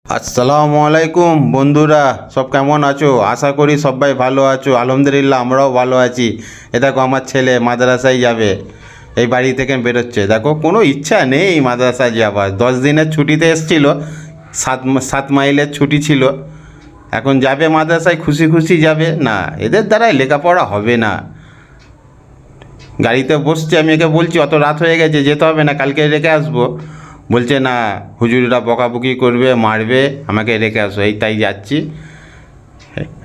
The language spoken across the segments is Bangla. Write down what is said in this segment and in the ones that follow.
আসসালামু আলাইকুম বন্ধুরা, সব কেমন আছো? আশা করি সবাই ভালো আছো। আলহামদুলিল্লাহ আমরাও ভালো আছি। এ দেখো আমার ছেলে মাদ্রাসায় যাবে, এই বাড়ি থেকে বেরোচ্ছে। দেখো কোনো ইচ্ছা নেই মাদ্রাসায় যাবার, 10 দিনের ছুটিতে এসেছিলো, 7 মাইলের ছুটি ছিল। এখন যাবে মাদ্রাসায়, খুশি খুশি যাবে না, এদের দ্বারাই লেখাপড়া হবে না। গাড়িতে বসছে, আমি একে বলছি অত রাত হয়ে গেছে, যেতে হবে না, কালকে রেখে আসবো। বলছে না, হুজুররা বকাবকি করবে, মারবে, আমাকে রেখে আসো। এই তাই যাচ্ছি।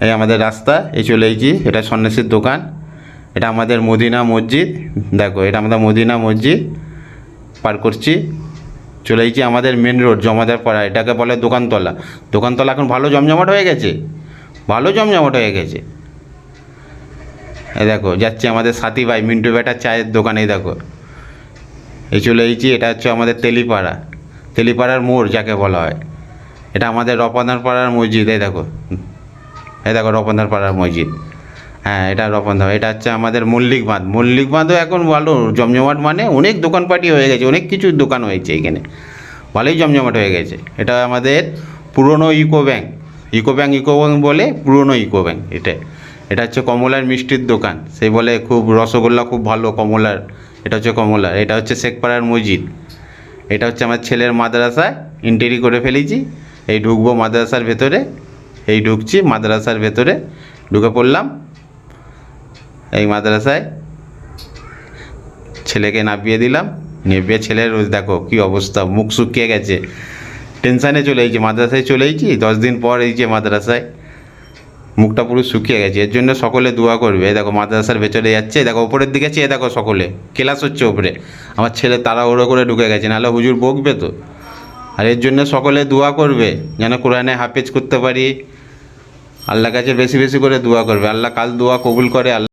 এই আমাদের রাস্তা, এই চলে এসেছি। এটা সন্ন্যাসীর দোকান, এটা আমাদের মদিনা মসজিদ। দেখো এটা আমাদের মদিনা মসজিদ, পার করছি। চলে এসেছি আমাদের মেন রোড জমাদার পাড়া, এটাকে বলে দোকানতলা। দোকানতলা এখন ভালো জমজমাট হয়ে গেছে, ভালো জমজমাট হয়ে গেছে। এই দেখো যাচ্ছি আমাদের সাথী ভাই মিন্টু বেটার চায়ের দোকানে। দেখো এই চলে এসেছি। এটা হচ্ছে আমাদের তেলিপাড়া, তেলিপাড়ার মোড় যাকে বলা হয়। এটা আমাদের রপনার পাড়ার মসজিদ। এই দেখো, এই দেখো রপনার পাড়ার মসজিদ। হ্যাঁ এটা রপনা। এটা হচ্ছে আমাদের মল্লিক বাঁধ। মল্লিক বাঁধও এখন ভালো জমজমাট, মানে অনেক দোকানপাটি হয়ে গেছে, অনেক কিছু দোকান হয়েছে এখানে, ভালোই জমজমাট হয়ে গেছে। এটা আমাদের পুরনো ইকো ব্যাংক, ইকো ব্যাংক বলে পুরনো ইকো ব্যাংক। এটা হচ্ছে কমলার মিষ্টির দোকান। সেই বলে খুব রসগোল্লা খুব ভালো কমলার। এটা হচ্ছে কমলার। এটা হচ্ছে শেখপাড়ার মসজিদ। এটা হচ্ছে আমার ছেলের মাদ্রাসায় এন্ট্রি করে ফেলেছি। এই ঢুকবো মাদ্রাসার ভেতরে, এই ঢুকছি মাদ্রাসার ভেতরে, ঢুকে পড়লাম এই মাদ্রাসায়। ছেলেকে নামিয়ে দিলাম, নেবিয়ে ছেলের দেখো কী অবস্থা, মুখ শুকিয়ে গেছে, টেনশানে চলে এসেছি। মাদ্রাসায় চলে এসেছি 10 দিন পর, এই যে মাদ্রাসায় মুখটা পুরো শুকিয়ে গেছে। এর জন্য সকলে দোয়া করবে। দেখো মাদ্রাসার ভেতরে যাচ্ছে, দেখো ওপরের দিকে চেয়ে দেখো, সকলে ক্লাস হচ্ছে ওপরে। আমার ছেলে তাড়াহুড়ো করে ঢুকে গেছে, নাহলে হুজুর বকবে তো। আর এর জন্য সকলে দোয়া করবে যেন কোরআনে হাফেজ করতে পারি। আল্লাহ কাছে বেশি বেশি করে দোয়া করবে, আল্লাহ কাল দোয়া কবুল করে। আল্লাহ